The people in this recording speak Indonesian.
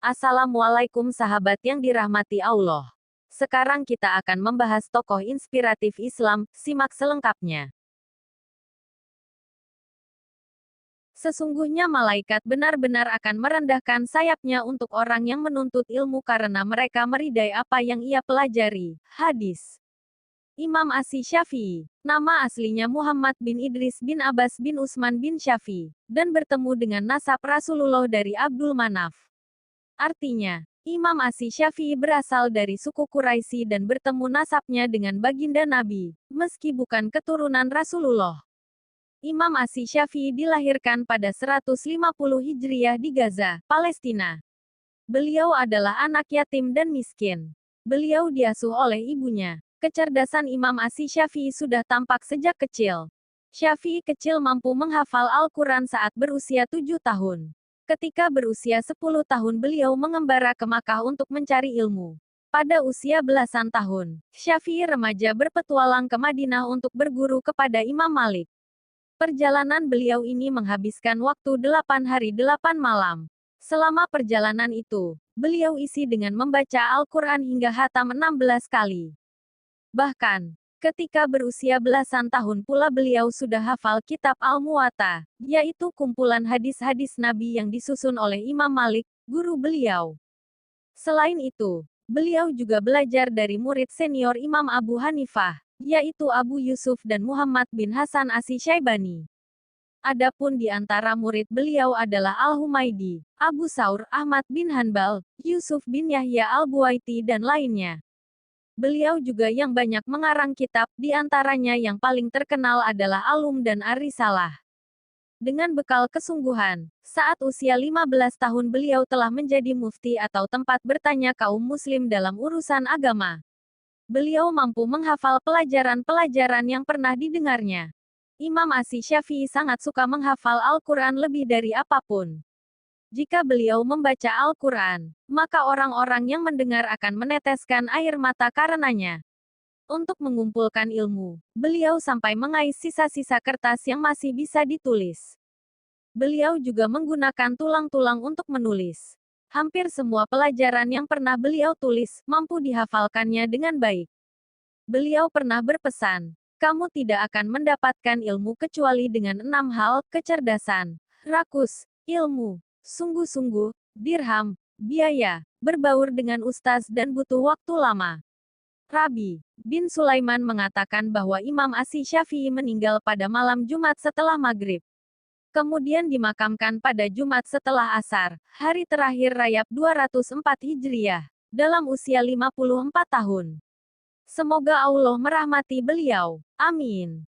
Assalamualaikum sahabat yang dirahmati Allah. Sekarang kita akan membahas tokoh inspiratif Islam, simak selengkapnya. Sesungguhnya malaikat benar-benar akan merendahkan sayapnya untuk orang yang menuntut ilmu karena mereka meridai apa yang ia pelajari. Hadis Imam Asy-Syafi'i, nama aslinya Muhammad bin Idris bin Abbas bin Utsman bin Syafi'i, dan bertemu dengan nasab Rasulullah dari Abdul Manaf. Artinya, Imam Asy-Syafi'i berasal dari suku Quraisy dan bertemu nasabnya dengan baginda Nabi, meski bukan keturunan Rasulullah. Imam Asy-Syafi'i dilahirkan pada 150 Hijriah di Gaza, Palestina. Beliau adalah anak yatim dan miskin. Beliau diasuh oleh ibunya. Kecerdasan Imam Asy-Syafi'i sudah tampak sejak kecil. Syafi'i kecil mampu menghafal Al-Quran saat berusia 7 tahun. Ketika berusia 10 tahun beliau mengembara ke Makkah untuk mencari ilmu. Pada usia belasan tahun, Syafi'i remaja berpetualang ke Madinah untuk berguru kepada Imam Malik. Perjalanan beliau ini menghabiskan waktu 8 hari 8 malam. Selama perjalanan itu, beliau isi dengan membaca Al-Quran hingga hatam 16 kali. Bahkan, ketika berusia belasan tahun pula beliau sudah hafal kitab Al-Muwatta, yaitu kumpulan hadis-hadis Nabi yang disusun oleh Imam Malik, guru beliau. Selain itu, beliau juga belajar dari murid senior Imam Abu Hanifah, yaitu Abu Yusuf dan Muhammad bin Hasan Asy-Syaibani. Adapun di antara murid beliau adalah Al-Humaidi, Abu Saur, Ahmad bin Hanbal, Yusuf bin Yahya Al-Buwaiti dan lainnya. Beliau juga yang banyak mengarang kitab, di antaranya yang paling terkenal adalah Al-Um dan Ar-Risalah. Dengan bekal kesungguhan, saat usia 15 tahun beliau telah menjadi mufti atau tempat bertanya kaum muslim dalam urusan agama. Beliau mampu menghafal pelajaran-pelajaran yang pernah didengarnya. Imam Asy-Syafi'i sangat suka menghafal Al-Quran lebih dari apapun. Jika beliau membaca Al-Quran, maka orang-orang yang mendengar akan meneteskan air mata karenanya. Untuk mengumpulkan ilmu, beliau sampai mengais sisa-sisa kertas yang masih bisa ditulis. Beliau juga menggunakan tulang-tulang untuk menulis. Hampir semua pelajaran yang pernah beliau tulis, mampu dihafalkannya dengan baik. Beliau pernah berpesan, kamu tidak akan mendapatkan ilmu kecuali dengan 6 hal, kecerdasan, rakus, ilmu, sungguh-sungguh, dirham, biaya, berbaur dengan ustaz dan butuh waktu lama. Rabi bin Sulaiman mengatakan bahwa Imam Asy-Syafi'i meninggal pada malam Jumat setelah maghrib. Kemudian dimakamkan pada Jumat setelah asar, hari terakhir Rajab 204 Hijriah, dalam usia 54 tahun. Semoga Allah merahmati beliau. Amin.